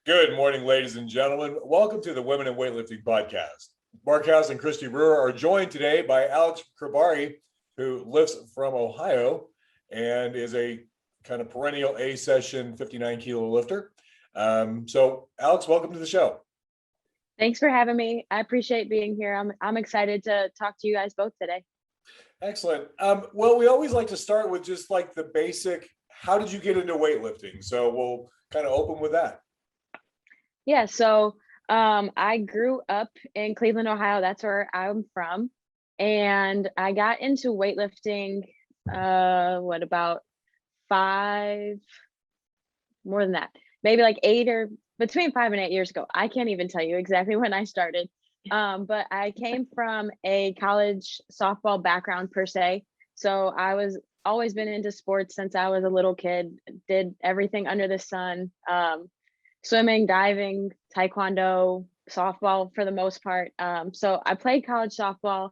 Good morning, ladies and gentlemen. Welcome to the Women in Weightlifting podcast. Mark House and Kristi are joined today by Alex Cribari, who lifts from Ohio and is a kind of perennial A session 59 kilo lifter. So Alex, welcome to the show. Thanks for having me. I appreciate being here. I'm excited to talk to you guys both today. Excellent. Well, we always like to start with just like the basic, how did you get into weightlifting? So we'll kind of open with that. Yeah, so I grew up in Cleveland, Ohio. That's where I'm from. And I got into weightlifting, about more than that, maybe like between 5 and 8 years ago. I can't even tell you exactly when I started. But I came from a college softball background per se. So I was always been into sports since I was a little kid, did everything under the sun. Swimming, diving, taekwondo, softball for the most part. So I played college softball.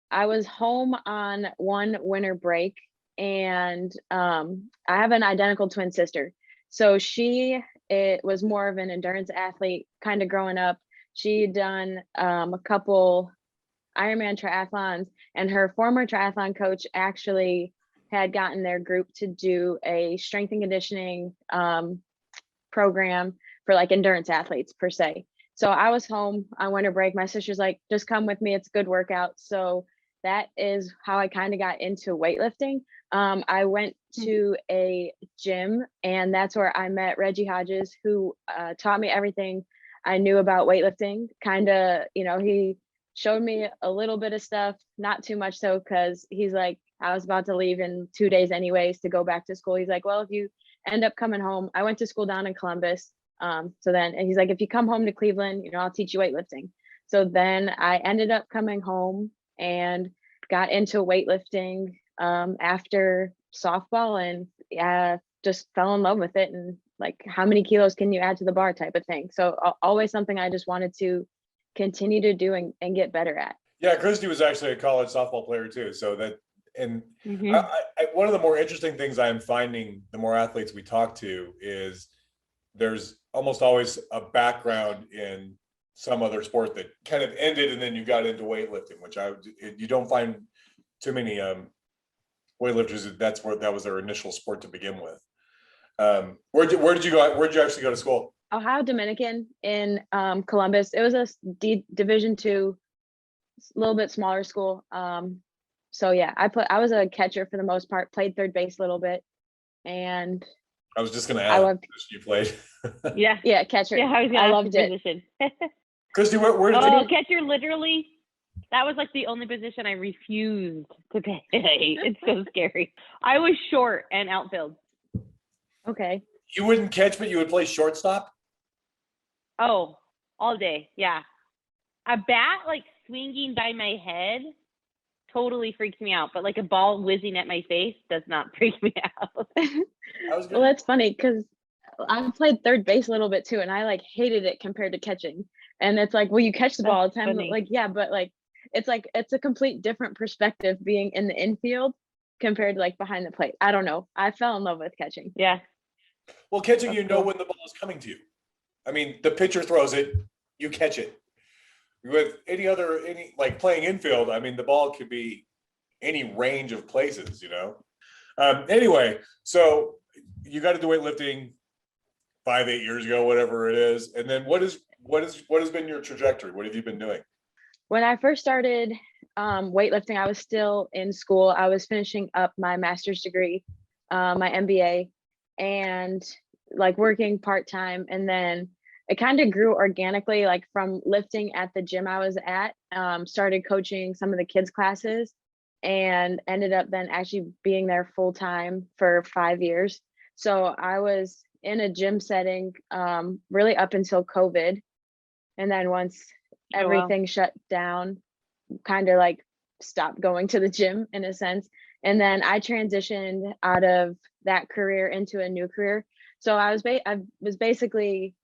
I was home on one winter break, and I have an identical twin sister. So it was more of an endurance athlete kind of growing up. She'd done a couple Ironman triathlons, and her former triathlon coach actually had gotten their group to do a strength and conditioning program for like endurance athletes per se. So I was home on winter break. My sister's like, just come with me. It's a good workout. So that is how I kind of got into weightlifting. I went to a gym, and that's where I met Reggie Hodges, who taught me everything I knew about weightlifting. Kind of, he showed me a little bit of stuff, not too much so, because he's like, I was about to leave in 2 days anyways to go back to school. He's like, well, if you end up coming home, I went to school down in Columbus. And he's like, if you come home to Cleveland, I'll teach you weightlifting. So then I ended up coming home and got into weightlifting after softball, and just fell in love with it. And like, how many kilos can you add to the bar type of thing. So always something I just wanted to continue to do and get better at. Yeah, Kristi was actually a college softball player too. So that, and one of the more interesting things I'm finding the more athletes we talk to is there's almost always a background in some other sport that kind of ended, and then you got into weightlifting, which you don't find too many weightlifters. That was their initial sport to begin with. Where did you go? Where did you actually go to school? Ohio Dominican in Columbus. It was a Division II, a little bit smaller school. So yeah, I was a catcher for the most part, played third base a little bit. And I was just going to ask you played. Yeah, catcher. Yeah, I loved it. Position. Kristi, where did you? Catcher, literally, that was like the only position I refused to play. It's so scary. I was short and outfield. Okay. You wouldn't catch, but you would play shortstop? Oh, all day, yeah. A bat, like, swinging by my head totally freaks me out, but like a ball whizzing at my face does not freak me out. Well, that's funny because I played third base a little bit too, and I like hated it compared to catching. And it's like, well, you catch the ball all the time. Like, yeah, but like it's a complete different perspective being in the infield compared to like behind the plate. I don't know. I fell in love with catching. Yeah. Well, catching, when the ball is coming to you. I mean, the pitcher throws it, you catch it. With any like playing infield, I mean, the ball could be any range of places, Anyway, so you got to do weightlifting 5-8 years ago, whatever it is. And then what has been your trajectory? What have you been doing? When I first started weightlifting, I was still in school. I was finishing up my master's degree, my MBA, and like working part-time. And then it kind of grew organically, like from lifting at the gym I was at, started coaching some of the kids' classes, and ended up then actually being there full-time for 5 years. So I was in a gym setting really up until COVID. And then once everything shut down, kind of like stopped going to the gym in a sense. And then I transitioned out of that career into a new career. So I was basically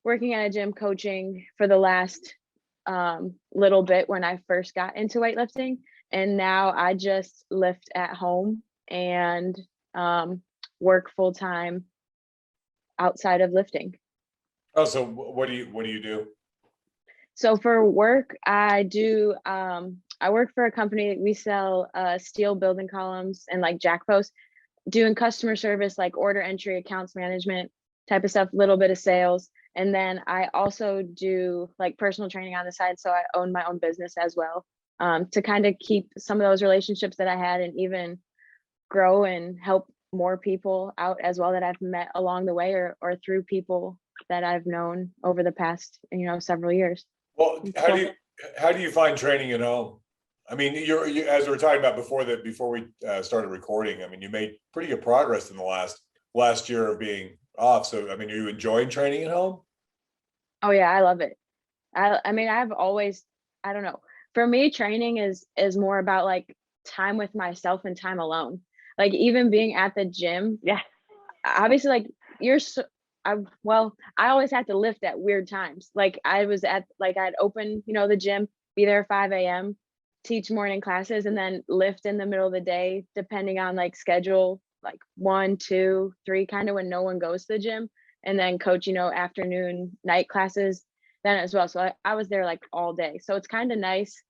working at a gym coaching for the last little bit when I first got into weightlifting. And now I just lift at home and work full time outside of lifting. Oh, so what do you do? So for work, I work for a company. We sell steel building columns and like jack posts, doing customer service, like order entry, accounts management type of stuff, little bit of sales. And then I also do like personal training on the side. So I own my own business as well, to kind of keep some of those relationships that I had and even grow and help more people out as well that I've met along the way, or through people that I've known over the past, several years. Well, So how do you find training at home? I mean, as we were talking about before we started recording. I mean, you made pretty good progress in the last year of being off. So, I mean, are you enjoying training at home? oh yeah, I love it. I mean, I've always, I don't know. For me, training is more about like time with myself and time alone. Like even being at the gym, Yeah. obviously like you're so, I always had to lift at weird times. Like I'd open, the gym, be there 5 a.m., teach morning classes, and then lift in the middle of the day, depending on like schedule, like 1, 2, 3, kind of when no one goes to the gym, and then coach, afternoon, night classes then as well. So I was there like all day. So it's kind of nice.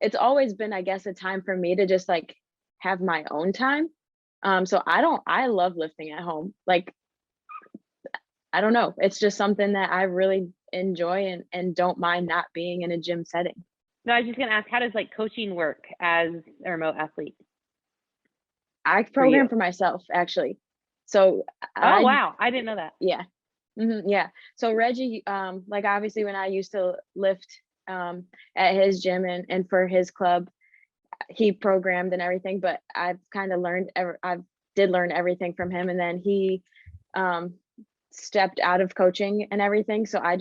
It's always been, I guess, a time for me to just like have my own time. So I love lifting at home. Like, I don't know. It's just something that I really enjoy and don't mind not being in a gym setting. No, I was just gonna ask, how does like coaching work as a remote athlete I for you? program for myself actually. So Oh wow, I didn't know that. yeah. Yeah. So Reggie, like obviously when I used to lift at his gym and for his club, he programmed and everything, but I've kind of I did learn everything from him. And then he um stepped out of coaching and everything. So I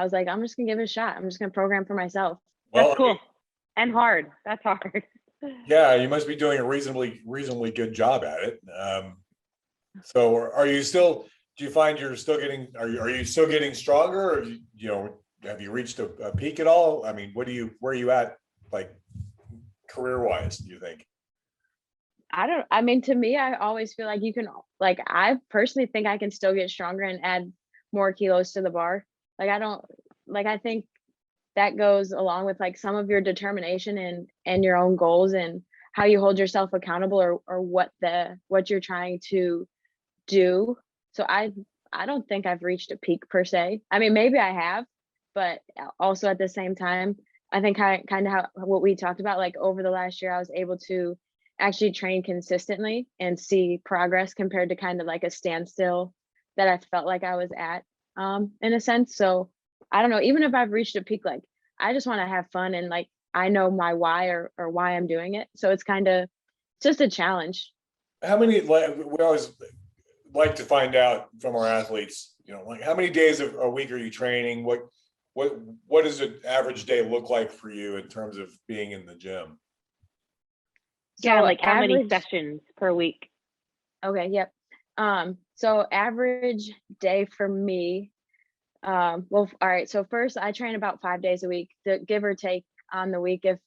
was like, I'm just gonna give it a shot. I'm just gonna program for myself. Well, That's cool and hard. That's hard. yeah, you must be doing a reasonably good job at it. So are you still, do you find you're still getting, are you still getting stronger, or have you reached a peak at all? I mean, where are you at, like, career wise, do you think? I mean, to me, I always feel like I personally think I can still get stronger and add more kilos to the bar. Like, I think that goes along with like some of your determination and your own goals and how you hold yourself accountable, or what you're trying to do. So I don't think I've reached a peak per se. I mean, maybe I have, but also at the same time, I think kind of how what we talked about, like over the last year, I was able to actually train consistently and see progress compared to kind of like a standstill that I felt like I was at, in a sense. So I don't know, even if I've reached a peak, like I just want to have fun and like I know my why, or why I'm doing it. So it's kind of just a challenge. How many, like, we always like to find out from our athletes, like, how many days a week are you training? What does an average day look like for you in terms of being in the gym? Yeah, So like how many average, sessions per week? okay, yep. So average day for me, well, all right. So first I train about 5 days a week, give or take on the week. If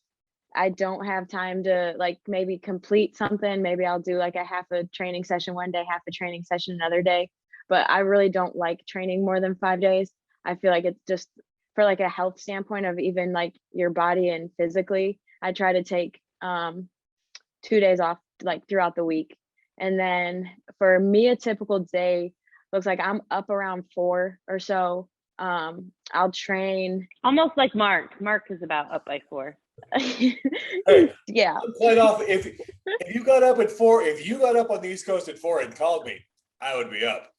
I don't have time to like maybe complete something, maybe I'll do like a half a training session one day, half a training session another day. But I really don't like training more than 5 days. I feel like it's just for like a health standpoint of even like your body and physically, I try to take 2 days off like throughout the week. And then for me, a typical day looks like I'm up around 4 or so. I'll train. Almost like Mark. Mark is about up by 4. Hey, Yeah. quite often, if you got up at 4, if you got up on the East Coast at 4 and called me, I would be up.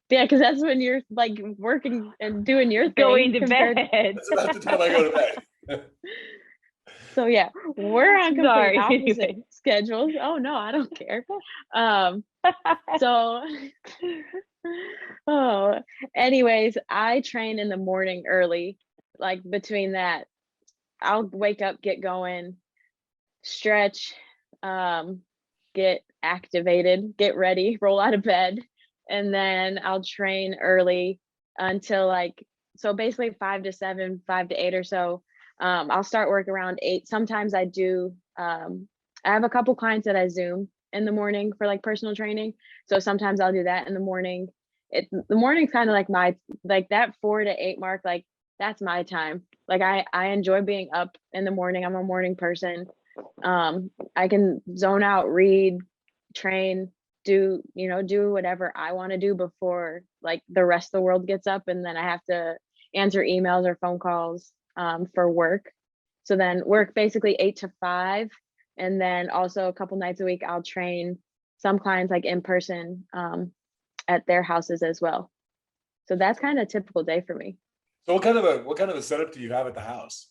Yeah, because that's when you're like working and doing your thing. Going to bed. That's about the time I go to bed. So yeah, we're on complete Sorry, opposite anyway. schedules. Oh no, I don't care. So oh, anyways, I train in the morning early. Like between that, I'll wake up, get going, stretch, get activated, get ready, roll out of bed, and then I'll train early until like, so basically 5 to 7, 5 to 8 or so. I'll start work around 8. Sometimes I do, I have a couple clients that I Zoom in the morning for like personal training. So sometimes I'll do that in the morning. The morning's kind of like like that 4 to 8 mark, like that's my time. Like I enjoy being up in the morning. I'm a morning person. I can zone out, read, train, do whatever I want to do before like the rest of the world gets up, and then I have to answer emails or phone calls for work. So then work basically 8 to 5, and then also a couple nights a week I'll train some clients like in person at their houses as well. So that's kind of a typical day for me. So what kind of a setup do you have at the house?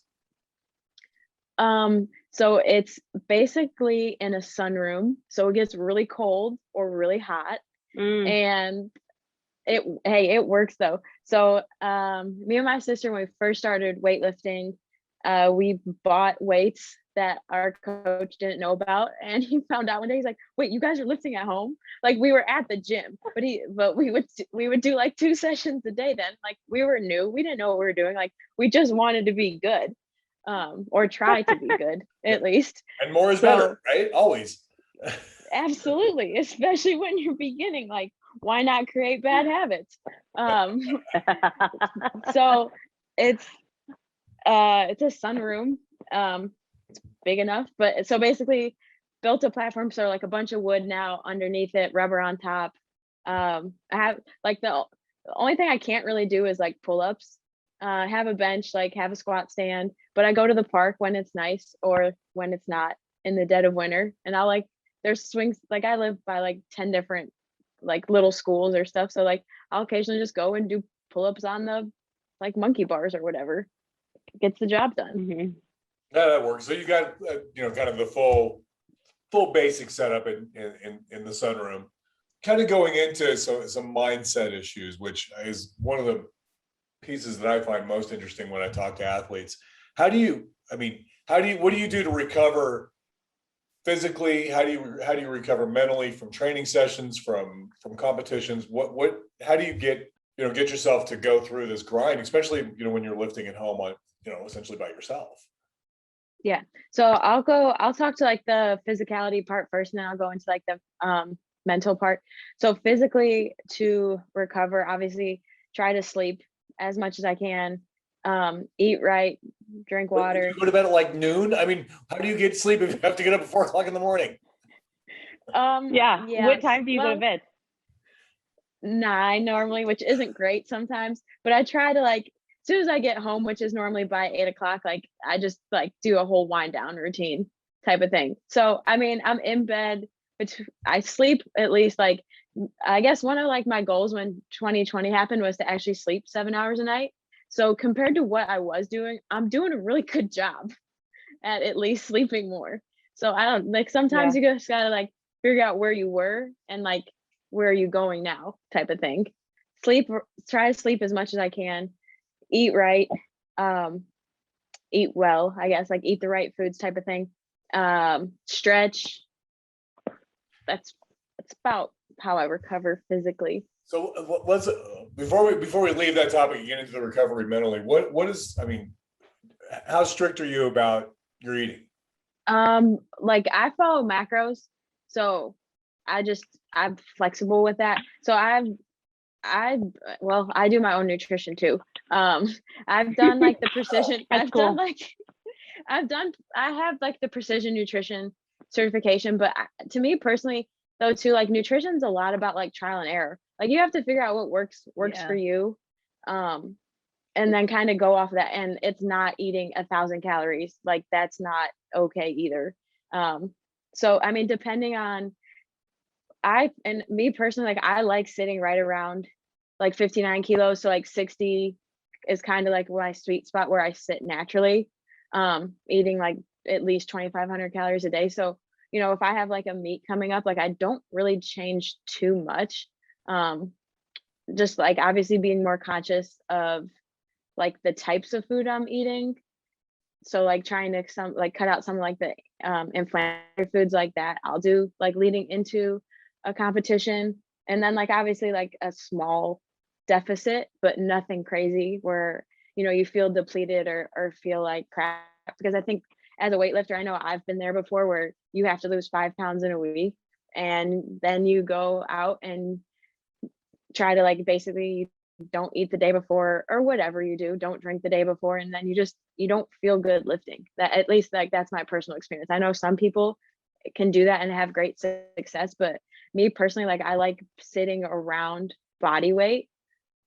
So it's basically in a sunroom, so it gets really cold or really hot. And it works though. So me and my sister, when we first started weightlifting, we bought weights that our coach didn't know about, and he found out one day. He's like, wait, you guys are lifting at home? Like, we were at the gym, but we would do like 2 sessions a day then. Like, we were new, we didn't know what we were doing. Like, we just wanted to be good, or try to be good at least. And more is better, right? Always. Absolutely, especially when you're beginning. Like, why not create bad habits? So it's a sunroom. It's big enough, but so basically built a platform, so like a bunch of wood now underneath it, rubber on top. I have like the only thing I can't really do is like pull-ups. Have a bench, like have a squat stand, but I go to the park when it's nice or when it's not in the dead of winter, and I'll like there's swings. Like, I live by like 10 different like little schools or stuff, so like I'll occasionally just go and do pull-ups on the like monkey bars or whatever. Gets the job done. Yeah, that works. So you got kind of the full basic setup in the sunroom. Kind of going into some mindset issues, which is one of the pieces that I find most interesting when I talk to athletes. What do you do to recover physically? How do you recover mentally from training sessions, from competitions? How do you get yourself to go through this grind, especially when you're lifting at home on essentially by yourself? Yeah. So I'll talk to like the physicality part first, and then I'll go into like the mental part. So physically, to recover, obviously try to sleep as much as I can, eat right, drink water. You go to bed at like noon? I mean, how do you get sleep if you have to get up at 4 o'clock in the morning? Yeah. What time do you go to bed? 9 normally, which isn't great sometimes, but I try to like, as soon as I get home, which is normally by 8 o'clock, like I just like do a whole wind down routine type of thing. So, I mean, I'm in bed, but I sleep at least like, I guess one of like my goals when 2020 happened was to actually sleep 7 hours a night. So compared to what I was doing, I'm doing a really good job at least sleeping more. So I don't like, sometimes you just gotta like figure out where you were and like where are you going now type of thing. Try to sleep as much as I can, eat right, eat well, I guess, like eat the right foods type of thing, stretch. That's about how I recover physically. So let's before we leave that topic and get into the recovery mentally, how strict are you about your eating? Like I follow macros, so I'm flexible with that. So I do my own nutrition too. I've done like the precision. I have like the precision nutrition certification, but to me personally, though, too, like nutrition's a lot about like trial and error. Like you have to figure out what works for you, and then kind of go off of that. And it's not eating 1,000 calories. Like that's not okay either. So I mean, depending on me personally, like I like sitting right around like 59 kilos. So like 60 is kind of like my sweet spot where I sit naturally, eating like at least 2,500 calories a day. So, if I have like a meet coming up, like I don't really change too much. Just like obviously being more conscious of like the types of food I'm eating. So like trying to cut out some like the inflammatory foods like that I'll do like leading into a competition. And then like obviously like a small deficit, but nothing crazy where you feel depleted or feel like crap. Because I think as a weightlifter, I know I've been there before where you have to lose 5 pounds in a week, and then you go out and try to like basically don't eat the day before or whatever you do, don't drink the day before, and then you don't feel good lifting. That, at least like that's my personal experience. I know some people can do that and have great success, but me personally, like I like sitting around body weight,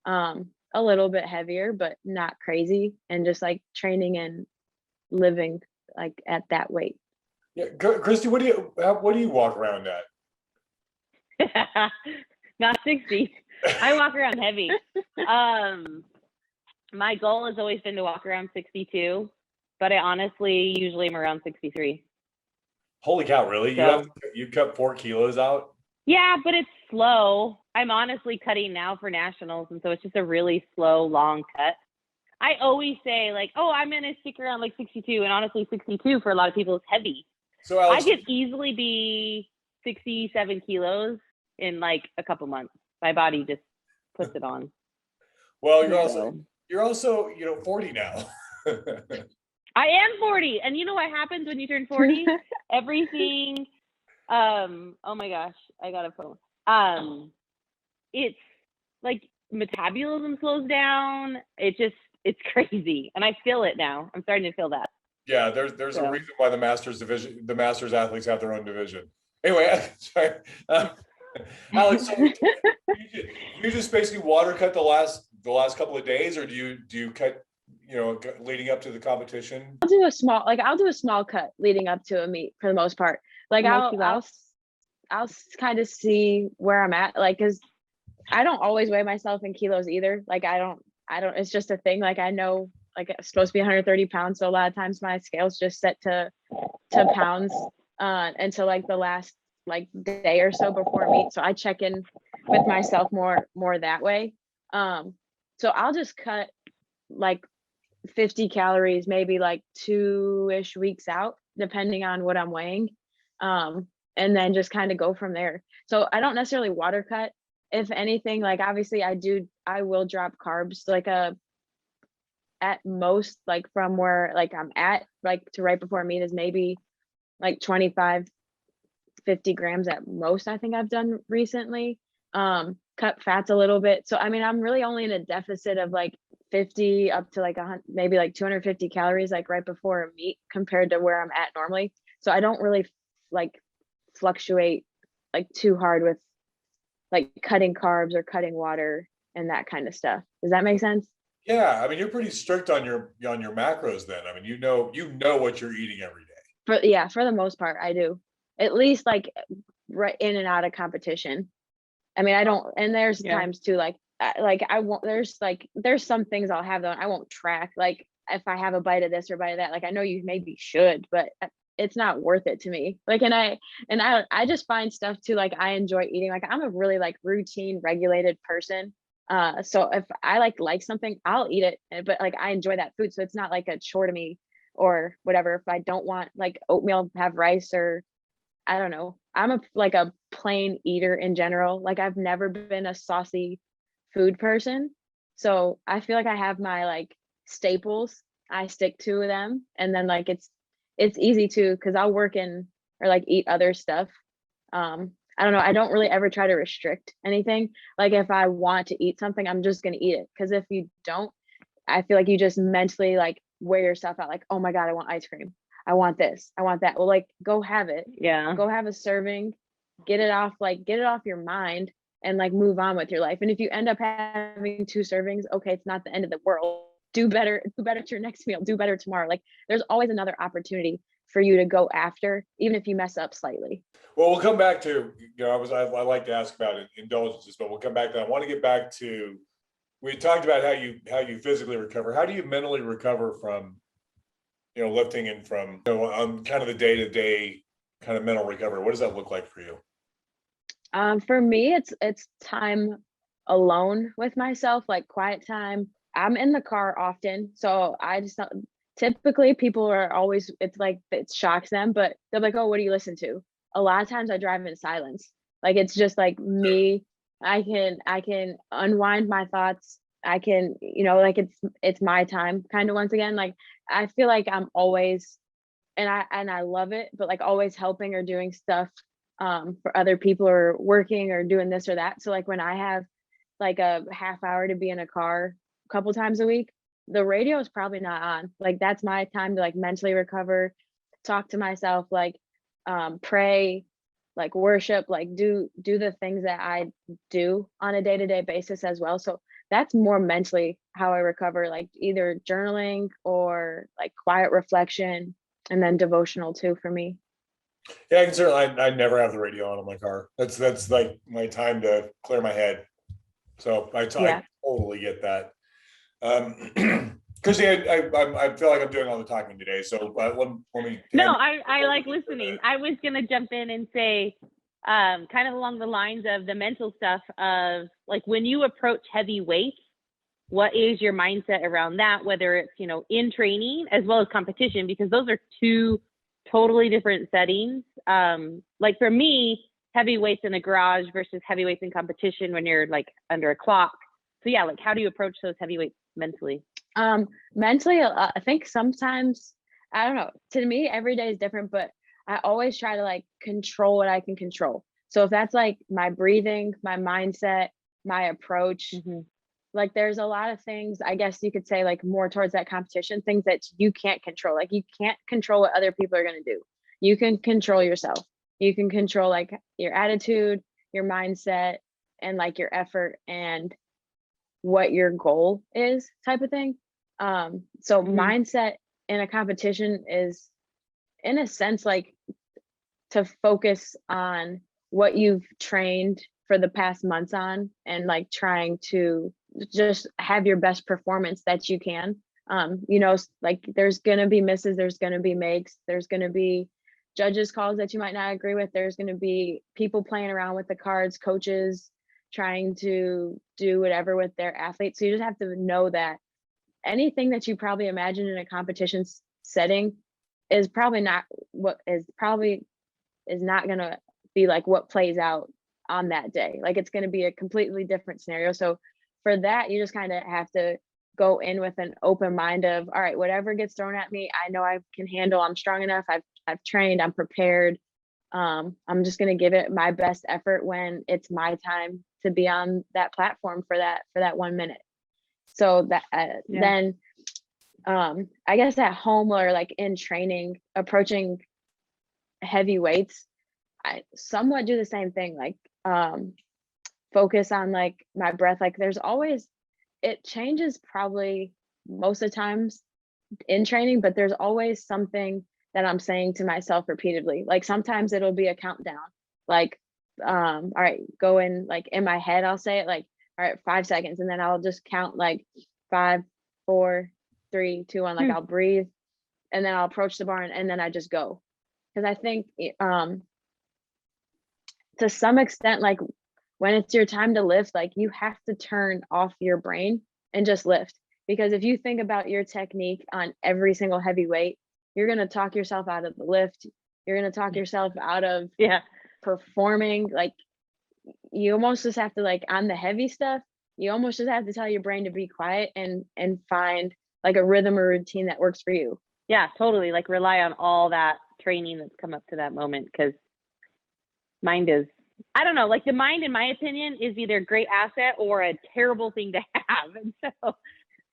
a little bit heavier but not crazy, and just like training and living like at that weight. Yeah, Kristi, what do you walk around at? Not 60. I walk around heavy. My goal has always been to walk around 62, but I honestly usually am around 63. Holy cow, really? So, You cut 4 kilos out? yeah, but it's slow. I'm honestly cutting now for nationals, and so it's just a really slow, long cut. I always say like, oh, I'm gonna stick around like 62, and honestly, 62 for a lot of people is heavy. So Alex, I could easily be 67 kilos in like a couple months. My body just puts it on. well, So, you're also, 40 now. I am 40, and you know what happens when you turn 40? Everything. Oh my gosh, I got a phone. It's like metabolism slows down. It's crazy, and I feel it now. I'm starting to feel that. Yeah, there's a reason why the Masters athletes have their own division. Anyway, sorry. Alex, so you just basically water cut the last couple of days, or do you cut, leading up to the competition? I'll do a small cut leading up to a meet for the most part. Like I'll kind of see where I'm at, like, cause I don't always weigh myself in kilos either. Like I don't, it's just a thing. Like I know, like it's supposed to be 130 pounds. So a lot of times my scale's just set to pounds until like the last like day or so before meet. So I check in with myself more that way. So I'll just cut like 50 calories, maybe like 2-ish weeks out, depending on what I'm weighing. And then just kind of go from there. So I don't necessarily water cut. If anything, like obviously I will drop carbs like at most, like from where like I'm at, like to right before meet is maybe like 25, 50 grams at most, I think I've done recently. Cut fats a little bit. So I mean, I'm really only in a deficit of like 50 up to like maybe like 250 calories, like right before a meet compared to where I'm at normally. So I don't really like fluctuate like too hard with like cutting carbs or cutting water and that kind of stuff. Does that make sense? Yeah, I mean, you're pretty strict on your macros then. I mean, you know what you're eating every day. For the most part, I do. At least like right in and out of competition. I mean, I don't, and there's times too, like I won't, there's some things I'll have though, I won't track, like if I have a bite of this or bite of that, like I know you maybe should, but it's not worth it to me. Like, and I just find stuff too, like I enjoy eating, like I'm a really like routine regulated person. So if I like something, I'll eat it, but like I enjoy that food. So it's not like a chore to me or whatever. If I don't want like oatmeal, have rice, or I don't know. I'm like a plain eater in general. Like I've never been a saucy food person. So I feel like I have my like staples. I stick to them. And then like it's easy to, because I'll work in or like eat other stuff. I don't know. I don't really ever try to restrict anything. Like if I want to eat something, I'm just gonna eat it. Because if you don't, I feel like you just mentally like wear yourself out. Like, oh my God, I want ice cream. I want this, I want that. Well, like go have it. Yeah. Go have a serving, get it off your mind and like move on with your life. And if you end up having 2 servings, okay, it's not the end of the world. Do better to your next meal, do better tomorrow. Like there's always another opportunity for you to go after, even if you mess up slightly. Well, we'll come back to, I like to ask about indulgences, but we'll come back to that. I want to get back to, we talked about how you physically recover. How do you mentally recover from, lifting and from, on kind of the day-to-day kind of mental recovery? What does that look like for you? For me, it's time alone with myself, like quiet time. I'm in the car often, so I just typically people are always, it's like it shocks them, but they're like, oh, what do you listen to? A lot of times I drive in silence. Like it's just like me. I can unwind my thoughts. I can, like it's my time kind of once again. Like I feel like I'm always, and I love it, but like always helping or doing stuff for other people or working or doing this or that. So like when I have like a half hour to be in a car a couple times a week, the radio is probably not on. Like that's my time to like mentally recover, talk to myself, like pray, like worship, like do the things that I do on a day-to-day basis as well. So that's more mentally how I recover, like either journaling or like quiet reflection, and then devotional too for me. Yeah, I can certainly. I never have the radio on in my car. That's like my time to clear my head. So I Yeah. totally get that. Kristi, I feel like I'm doing all the talking today. So let me. No, I like listening. I was gonna jump in and say, kind of along the lines of the mental stuff of like when you approach heavy weights, what is your mindset around that? Whether it's, you know, in training as well as competition, because those are two totally different settings. Like for me, heavy weights in the garage versus heavy weights in competition when you're like under a clock. So yeah, like how do you approach those heavy weights mentally? Mentally, I think sometimes, I don't know, to me, every day is different, but I always try to like control what I can control. So if that's like my breathing, my mindset, my approach, like there's a lot of things, I guess you could say, like more towards that competition, things that you can't control. Like you can't control what other people are going to do. You can control yourself. You can control like your attitude, your mindset, and like your effort and what your goal is, type of thing. So mindset in a competition is, in a sense, like to focus on what you've trained for the past months on, and like trying to just have your best performance that you can. You know, like there's gonna be misses, there's gonna be makes, there's gonna be judges calls that you might not agree with, there's gonna be people playing around with the cards, coaches trying to do whatever with their athletes. So you just have to know that anything that you probably imagine in a competition setting is probably not is not going to be like what plays out on that day. Like it's going to be a completely different scenario. So for that, you just kind of have to go in with an open mind of, all right, whatever gets thrown at me, I know I can handle. I'm strong enough. I've trained, I'm prepared. I'm just going to give it my best effort when it's my time to be on that platform for that 1 minute. So that then I guess at home or like in training, approaching heavy weights, I somewhat do the same thing, like focus on like my breath. Like there's always, it changes probably most of the times in training, but there's always something that I'm saying to myself repeatedly. Like sometimes it'll be a countdown, like all right, go in, like in my head I'll say it like, all right, 5 seconds, and then I'll just count like 5, 4, 3, 2, 1. Like I'll breathe, and then I'll approach the bar, and then I just go. Because I think to some extent, like when it's your time to lift, like you have to turn off your brain and just lift. Because if you think about your technique on every single heavy weight, you're going to talk yourself out of the lift. You're going to talk yourself out of performing. Like you almost just have to, like on the heavy stuff, you almost just have to tell your brain to be quiet and find like a rhythm or routine that works for you. Yeah, totally. Like rely on all that training that's come up to that moment, because mind is, I don't know, like the mind, in my opinion, is either a great asset or a terrible thing to have. And so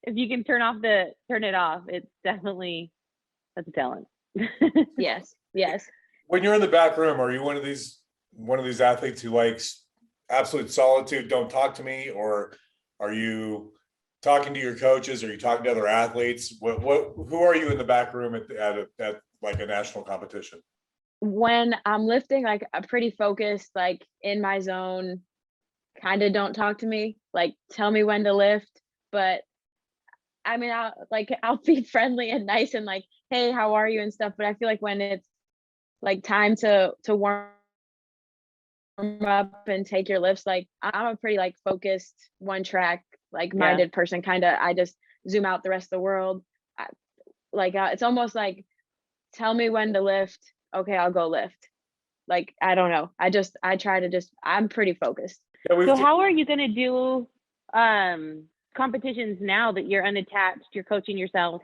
if you can turn it off, it's definitely, that's a talent. Yes. When you're in the back room, are you one of these athletes who likes absolute solitude, don't talk to me, or are you talking to your coaches? Are you talking to other athletes? Who are you in the back room at like a national competition? When I'm lifting, like I'm pretty focused, like in my zone, kind of don't talk to me, like tell me when to lift. But I mean, I'll be friendly and nice and like, hey, how are you and stuff. But I feel like when it's like time to warm up and take your lifts, like I'm a pretty like focused, one track, like minded person. Kind of, I just zoom out the rest of the world. It's almost like, tell me when to lift. Okay, I'll go lift. Like, I don't know. I try to just, I'm pretty focused. So how are you going to do competitions now that you're unattached, you're coaching yourself?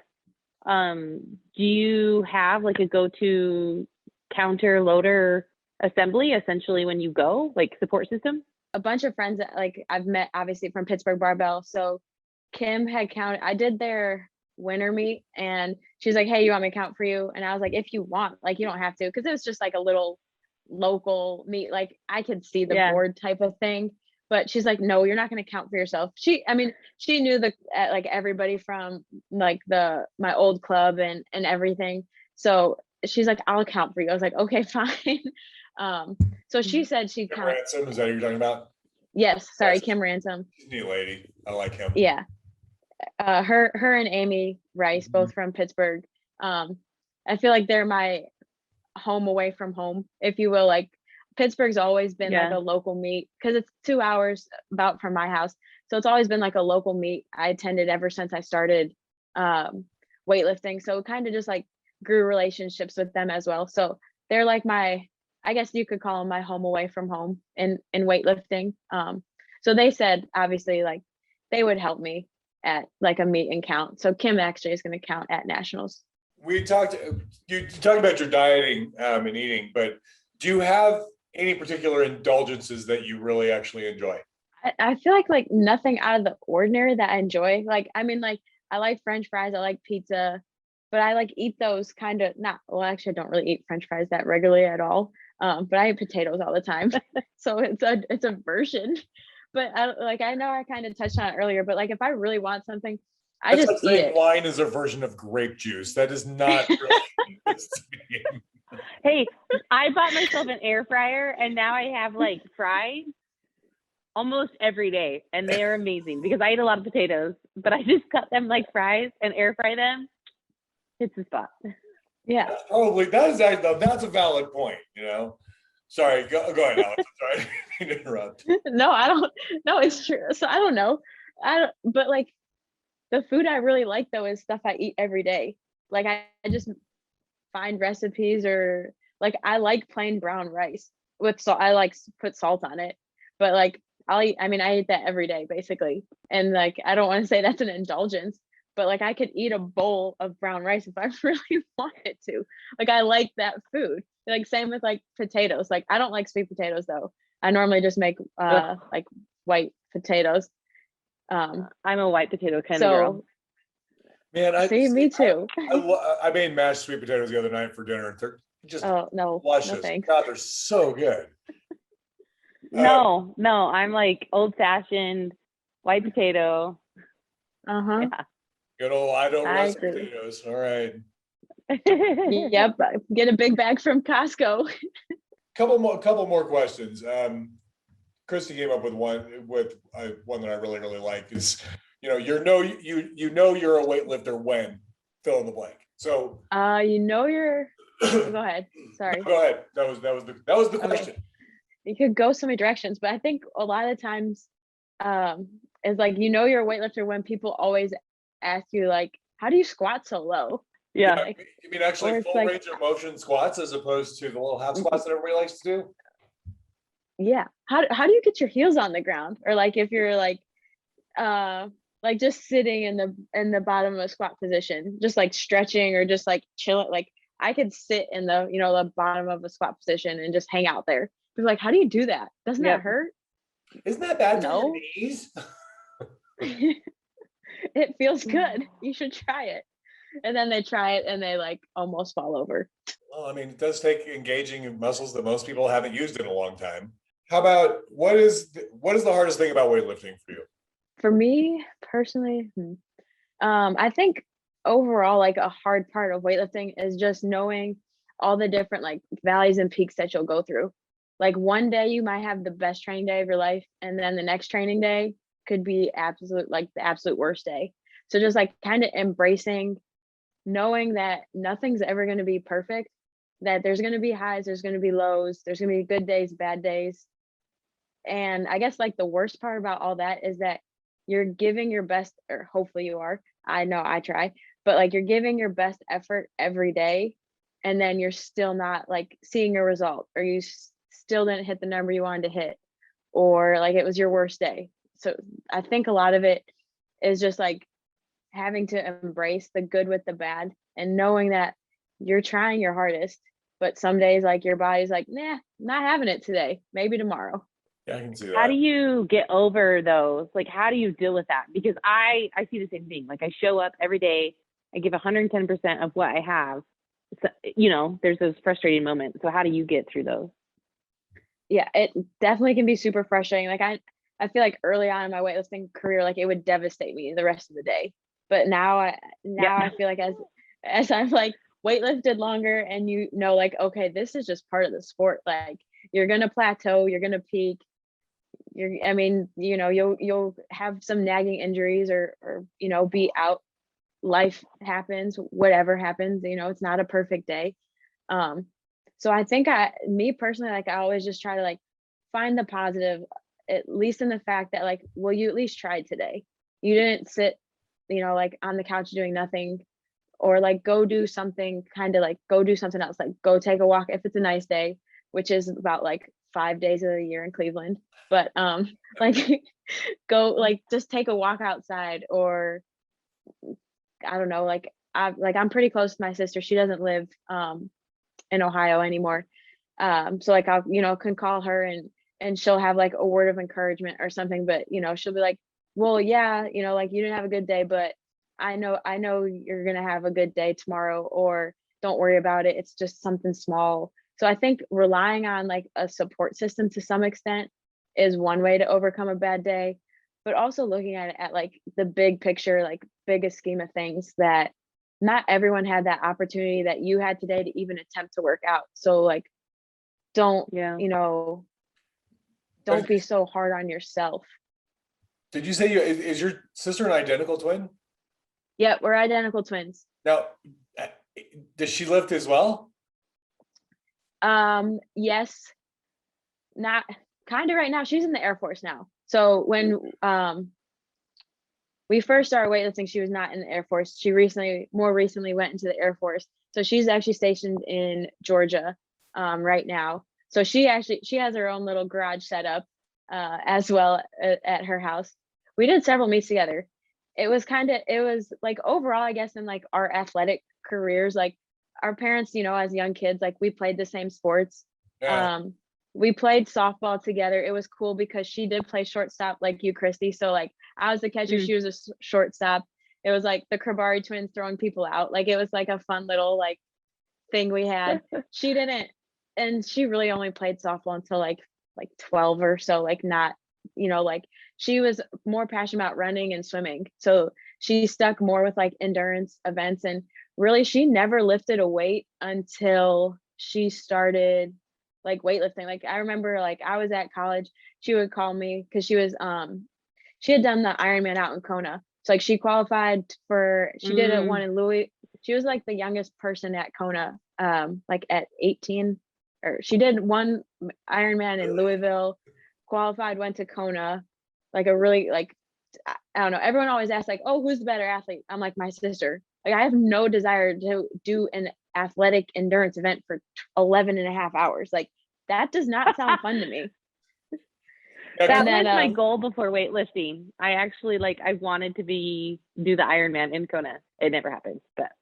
Do you have like a go-to counter loader assembly essentially when you go, like support system? A bunch of friends that like I've met obviously from Pittsburgh Barbell. So Kim had counted, I did their winter meet and she's like, hey, you want me to count for you? And I was like, if you want, like, you don't have to, because it was just like a little local meet. Like I could see the board type of thing. But she's like, no, you're not going to count for yourself. I mean, she knew like everybody from like my old club and everything. So she's like, I'll count for you. I was like, okay, fine. So she said she'd Kim count. Ransom, is that who you're talking about? Yes, sorry, Kim Ransom. She's a neat lady. I like him. Yeah. Her and Amy Rice, both from Pittsburgh. I feel like they're my home away from home, if you will. Like Pittsburgh's always been like a local meet because it's 2 hours about from my house. So it's always been like a local meet I attended ever since I started weightlifting. So kind of just like grew relationships with them as well. So they're like I guess you could call them my home away from home in weightlifting. So they said obviously like they would help me at like a meet and count. So Kim actually is going to count at nationals. You talked about your dieting and eating, but do you have any particular indulgences that you really actually enjoy? I feel like nothing out of the ordinary that I enjoy. Like, I mean, like I like French fries, I like pizza, but I like eat those kind of actually I don't really eat French fries that regularly at all. But I eat potatoes all the time. So it's a version. But I know I kind of touched on it earlier, but like if I really want something, I That's just like eat saying it. wine is a version of grape juice. That is not really Hey, I bought myself an air fryer and now I have like fries almost every day and they are amazing because I eat a lot of potatoes, but I just cut them like fries and air fry them. It's the spot. Yeah. That's a valid point, you know. Sorry, go ahead, Alex. I'm sorry to interrupt. No, I don't. No, it's true. So I don't know. But like the food I really like though is stuff I eat every day. Like I just find recipes or like I like plain brown rice with salt. I like put salt on it, but like I eat that every day basically. And like I don't want to say that's an indulgence, but like I could eat a bowl of brown rice if I really wanted to. Like I like that food. Like same with like potatoes. Like I don't like sweet potatoes though. I normally just make like white potatoes. I'm a white potato kind of girl. Man, me too. I made mashed sweet potatoes the other night for dinner. They're just luscious. No thanks. God, they're so good. No, I'm like old fashioned white potato. Yeah. Good old I don't I rust agree. potatoes. All right. Yep. Get a big bag from Costco. Couple more questions. Kristi came up with one that I really like is, you're a weightlifter when fill in the blank. So you're go ahead. Sorry. No, go ahead. That was the question. Okay. You could go so many directions, but I think a lot of times is like you're a weightlifter when people always ask you like, how do you squat so low? Yeah. Like, you mean actually full range of motion squats as opposed to the little half squats that everybody likes to do? Yeah. How do you get your heels on the ground? Or like if you're like just sitting in the bottom of a squat position, just like stretching or just like chilling. Like I could sit in the bottom of a squat position and just hang out there. It's like, how do you do that? Doesn't that hurt? Isn't that bad for No. your knees? It feels good. You should try it. And then they try it and they like almost fall over. Well, I mean, it does take engaging muscles that most people haven't used in a long time. How about what is the hardest thing about weightlifting for you? For me personally, I think overall, like a hard part of weightlifting is just knowing all the different like valleys and peaks that you'll go through. Like one day you might have the best training day of your life, and then the next training day could be the absolute worst day. So just like kind of embracing, knowing that nothing's ever going to be perfect, that there's going to be highs, there's going to be lows, there's going to be good days, bad days. And I guess like the worst part about all that is that you're giving your best, or hopefully you are. I know I try, but like you're giving your best effort every day, and then you're still not like seeing a result, or you still didn't hit the number you wanted to hit, or like it was your worst day. So I think a lot of it is just like having to embrace the good with the bad and knowing that you're trying your hardest, but some days like your body's like, nah, not having it today, maybe tomorrow. Yeah, I can see that. How do you get over those? Like, how do you deal with that? Because I see the same thing. Like, I show up every day, I give 110% of what I have. So, you know, there's those frustrating moments. So how do you get through those? Yeah, it definitely can be super frustrating. Like I feel like early on in my weightlifting career, like it would devastate me the rest of the day. But now I feel like as I've like weightlifted longer and you know, like, okay, this is just part of the sport. Like you're gonna plateau, you're gonna peak. I mean, you know, you'll have some nagging injuries or you know, be out. Life happens, whatever happens, you know, it's not a perfect day. Um, so I think me personally, like I always just try to like find the positive, at least in the fact that like, well, you at least tried today. You didn't sit, you know, like on the couch doing nothing, or like go do something, kind of like go do something else, like go take a walk if it's a nice day, which is about like 5 days of the year in Cleveland. But like go like just take a walk outside, or I don't know, like I'm pretty close to my sister. She doesn't live in Ohio anymore. So like I'll, you know, can call her and she'll have like a word of encouragement or something, but you know, she'll be like, well, yeah, you know, like you didn't have a good day, but I know you're gonna have a good day tomorrow, or don't worry about it. It's just something small. So I think relying on like a support system to some extent is one way to overcome a bad day, but also looking at it at like the big picture, like biggest scheme of things, that not everyone had that opportunity that you had today to even attempt to work out. So like don't, you know, don't be so hard on yourself. Did you say is your sister an identical twin? Yeah, we're identical twins. Now, does she lift as well? Yes, not kind of right now. She's in the Air Force now. So when we first started weightlifting, she was not in the Air Force. She more recently went into the Air Force. So she's actually stationed in Georgia right now. So she has her own little garage set up as well at her house. We did several meets together. It was like overall, I guess, in like our athletic careers, like our parents, you know, as young kids, like we played the same sports. Yeah. We played softball together. It was cool because she did play shortstop like you, Kristi. So like I was the catcher, she was a shortstop. It was like the Cribari twins throwing people out. Like it was like a fun little like thing we had. She didn't, and she really only played softball until like 12 or so, like not, you know, like she was more passionate about running and swimming. So she stuck more with like endurance events, and really she never lifted a weight until she started like weightlifting. Like I remember like I was at college, she would call me because she had done the Ironman out in Kona. So like she qualified she did one in Louis. She was like the youngest person at Kona, like at 18, or she did one Ironman in Louisville, qualified, went to Kona, like a really like, I don't know. Everyone always asks like, oh, who's the better athlete? I'm like, my sister. Like I have no desire to do an athletic endurance event for 11 and a half hours. Like that does not sound fun to me. That was my goal before weightlifting. I actually I wanted to do the Ironman in Kona. It never happened, but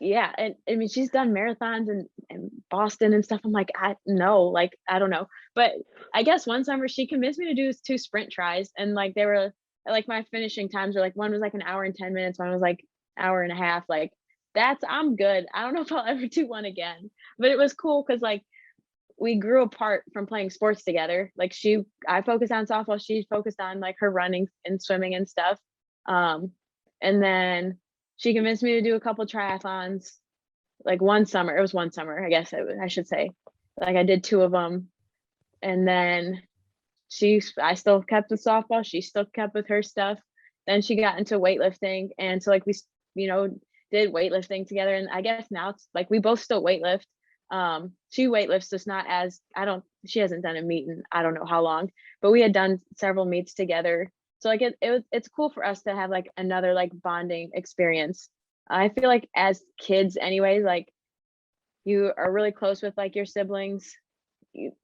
yeah. And I mean, she's done marathons and Boston and stuff. I'm like, I don't know. But I guess one summer she convinced me to do 2 sprint tries, and like they were like my finishing times were like, one was like an hour and 10 minutes, one was like hour and a half. Like I'm good. I don't know if I'll ever do one again, but it was cool because like we grew apart from playing sports together. Like I focused on softball, she focused on like her running and swimming and stuff. And then she convinced me to do a couple triathlons, like one summer. It was one summer, I guess I should say. Like I did 2 of them. And then I still kept with softball. She still kept with her stuff. Then she got into weightlifting. And so like we, you know, did weightlifting together. And I guess now it's like we both still weightlift. She weightlifts, just not as she hasn't done a meet in I don't know how long, but we had done several meets together. So like it's cool for us to have like another like bonding experience. I feel like as kids anyways, like you are really close with like your siblings.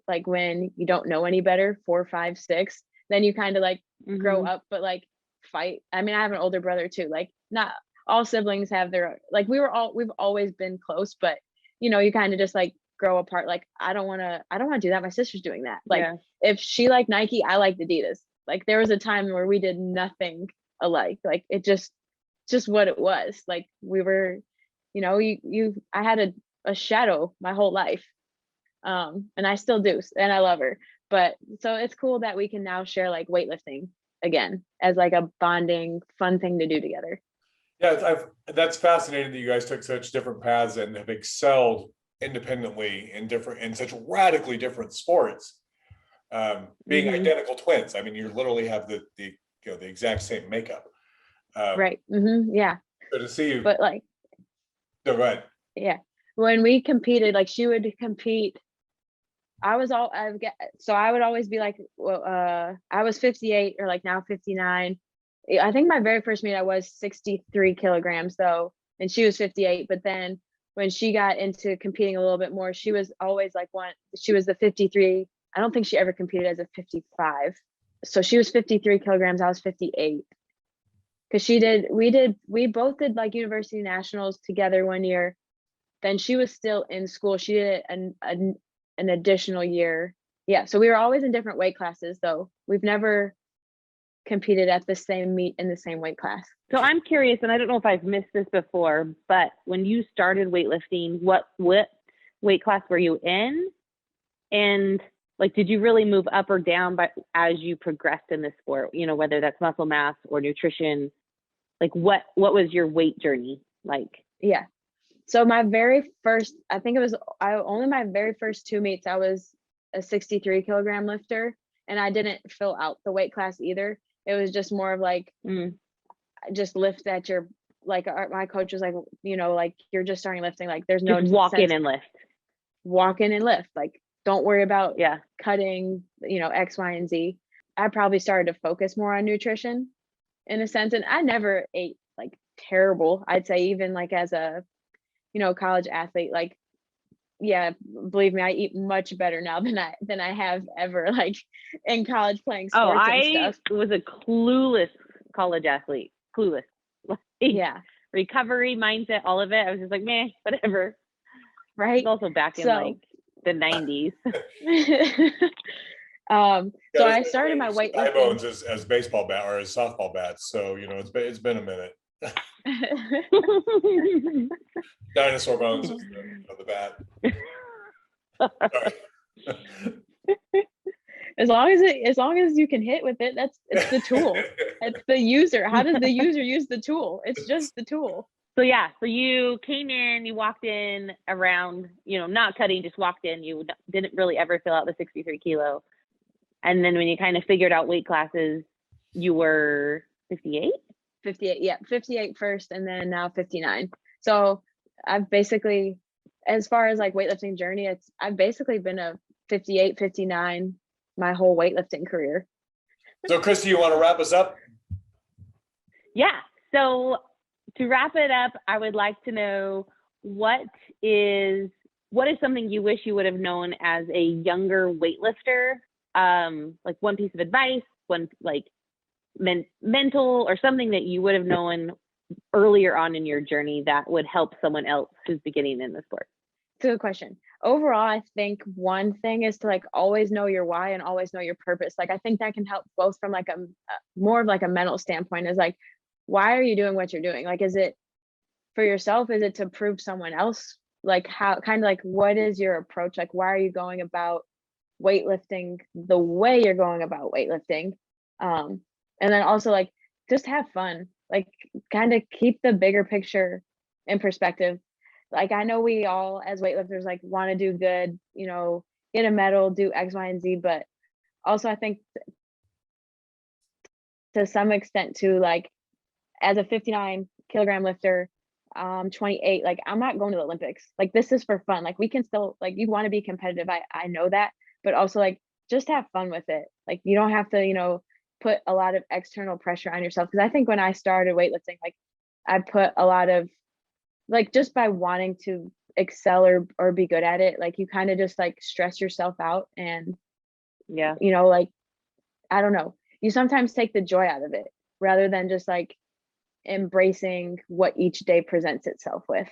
Like when you don't know any better, 4, 5, 6, then you kind of like grow up, but like fight. I mean, I have an older brother too. Like not all siblings have we've always been close, but you know, you kind of just like grow apart. Like, I don't want to do that. My sister's doing that. Like, Yeah. if she liked Nike, I liked Adidas. Like, there was a time where we did nothing alike. Like, it just what it was. Like, we were, I had a shadow my whole life. And I still do, and I love her. But so it's cool that we can now share like weightlifting again as like a bonding, fun thing to do together. Yeah, that's fascinating that you guys took such different paths and have excelled independently in such radically different sports. Being identical twins. I mean, you literally have the exact same makeup. Right. Yeah. So to see you, but like, no, go ahead. Yeah, when we competed, like she would compete. I would always be like, well, I was 58 or like now 59. I think my very first meet I was 63 kilograms though, and she was 58. But then when she got into competing a little bit more, she was always like she was the 53. I don't think she ever competed as a 55. So she was 53 kilograms. I was 58. Because we both did like university nationals together one year. Then she was still in school. She did an additional year. Yeah, so we were always in different weight classes though. We've never competed at the same meet in the same weight class. So I'm curious, and I don't know if I've missed this before, but when you started weightlifting, what weight class were you in? And like, did you really move up or down as you progressed in the sport? Whether that's muscle mass or nutrition, like what was your weight journey like? Yeah. So my very first, I think it was only my very first two meets, I was a 63 kilogram lifter, and I didn't fill out the weight class either. It was just more of like, just lift at your, like my coach was like, like you're just starting lifting. Like there's no just walk in and lift. Walk in and lift. Like, don't worry about cutting, X, Y, and Z. I probably started to focus more on nutrition in a sense. And I never ate like terrible. I'd say even like as a, college athlete, like, yeah, believe me, I eat much better now than I have ever, like in college playing sports and stuff. I was a clueless college athlete. Clueless. Like, yeah. Recovery, mindset, all of it. I was just like, meh, whatever. Right. It was also back in like the 90s. So I started my weightlifting. Bones as baseball bat or as softball bats. So it's been a minute. Dinosaur bones is the bat. As long as you can hit with it, it's the tool. It's the user. How does the user use the tool? It's just the tool. So you came in, you walked in around, not cutting, just walked in. You didn't really ever fill out the 63 kilo. And then when you kind of figured out weight classes, you were 58? 58, yeah, 58 first, and then now 59. So I've basically, as far as like weightlifting journey, I've basically been a 58, 59 my whole weightlifting career. So Kristi, you want to wrap us up? Yeah. So to wrap it up, I would like to know what is something you wish you would have known as a younger weightlifter? Like one piece of advice, one like mental or something that you would have known earlier on in your journey that would help someone else who's beginning in the sport? It's a good question. Overall, I think one thing is to like always know your why and always know your purpose. Like I think that can help both from like a more of like a mental standpoint, is like, why are you doing what you're doing? Like, is it for yourself? Is it to prove someone else? Like how, kind of like, what is your approach? Like, why are you going about weightlifting the way you're going about weightlifting? And then also like, just have fun, like kind of keep the bigger picture in perspective. Like, I know we all as weightlifters like want to do good, get a medal, do X, Y, and Z, but also I think to some extent too, like as a 59 kilogram lifter, 28, like I'm not going to the Olympics. Like this is for fun. Like we can still, like, you want to be competitive. I know that, but also like just have fun with it. Like you don't have to, put a lot of external pressure on yourself. Cause I think when I started weightlifting, like I put a lot of, like, just by wanting to excel or be good at it, like you kind of just like stress yourself out. And like, I don't know, you sometimes take the joy out of it rather than just like embracing what each day presents itself with.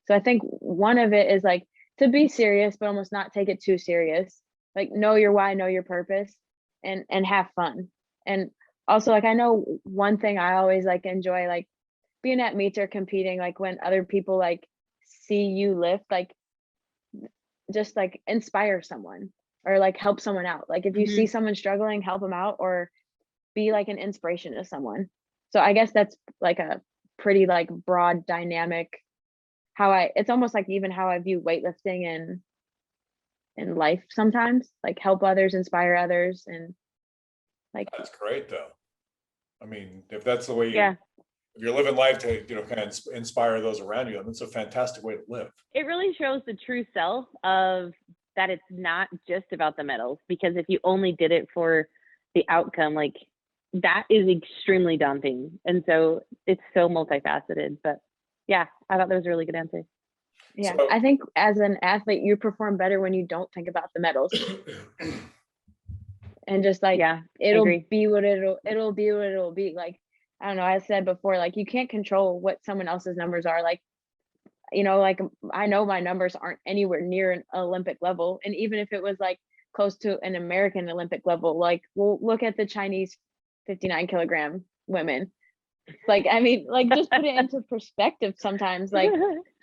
So I think one of it is like to be serious, but almost not take it too serious. Like know your why, know your purpose, and have fun. And also, like I know one thing I always like enjoy, like being at meets or competing, like when other people like see you lift, like just like inspire someone or like help someone out. Like if you see someone struggling, help them out or be like an inspiration to someone. So I guess that's like a pretty like broad dynamic it's almost like even how I view weightlifting and in life sometimes, like help others, inspire others, and like That's great though. I mean, if that's the way you, Yeah. if you're living life to, kind of inspire those around you, that's a fantastic way to live. It really shows the true self of that it's not just about the medals, because if you only did it for the outcome, like that is extremely daunting. And so it's so multifaceted. But yeah, I thought that was a really good answer. yeah, So- I think as an athlete, you perform better when you don't think about the medals and just like Yeah, it'll agree. be what it'll be what it'll be. Like I don't know, I said before, like you can't control what someone else's numbers are. Like like I know my numbers aren't anywhere near an Olympic level, and even if it was like close to an American Olympic level, like we'll look at the Chinese 59-kilogram women. Like I mean, like just put it into perspective sometimes. Like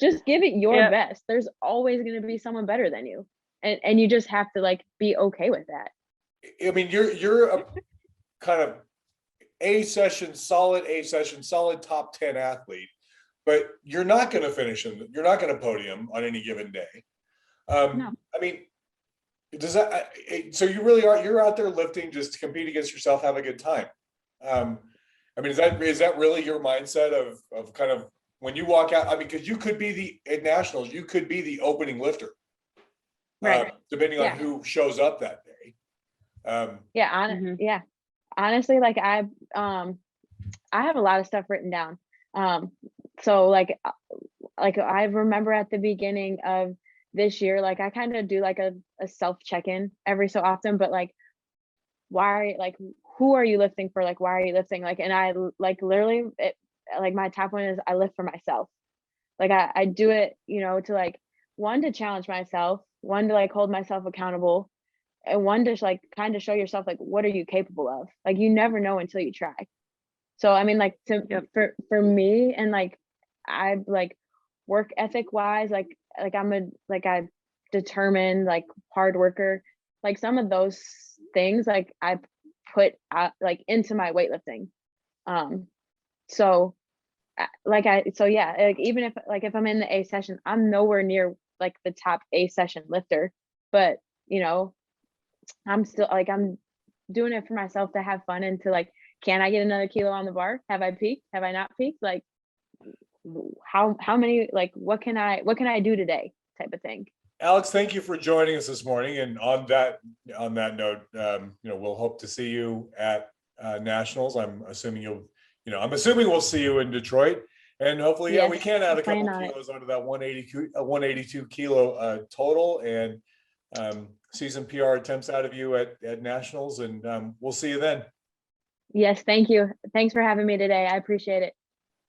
just give it your best. There's always going to be someone better than you, and you just have to like be okay with that. I mean, you're a kind of A session, solid top 10 athlete, but you're not going to finish you're not going to podium on any given day. No. I mean, does that, so you really are, you're out there lifting just to compete against yourself, have a good time. I mean, is that really your mindset of kind of when you walk out? I mean, because you could be at nationals, you could be the opening lifter, Right. depending on who shows up that day. Yeah. Honestly, like I have a lot of stuff written down. So like I remember at the beginning of this year, like I kind of do like a self check-in every so often, but like why, like who are you lifting for? Like why are you lifting? Like, and I like literally like my top one is I lift for myself. Like I do it, to like one, to challenge myself, one, to like hold myself accountable, and one, to like kind of show yourself like what are you capable of. Like you never know until you try. So I mean, like for me, and like I like work ethic wise, like I'm determined, like hard worker. Like some of those things like I put out like into my weightlifting. So like even if I'm in the A session, I'm nowhere near like the top A session lifter, but I'm still like I'm doing it for myself to have fun and to like, can I get another kilo on the bar? Have I peaked? Have I not peaked? Like how many, like what can I do today type of thing. Alex, thank you for joining us this morning. And on that note, we'll hope to see you at nationals. I'm assuming I'm assuming we'll see you in Detroit, and hopefully, we can add a couple kilos onto that 182 kilo total, and see some PR attempts out of you at nationals, and we'll see you then. Yes, thank you. Thanks for having me today. I appreciate it.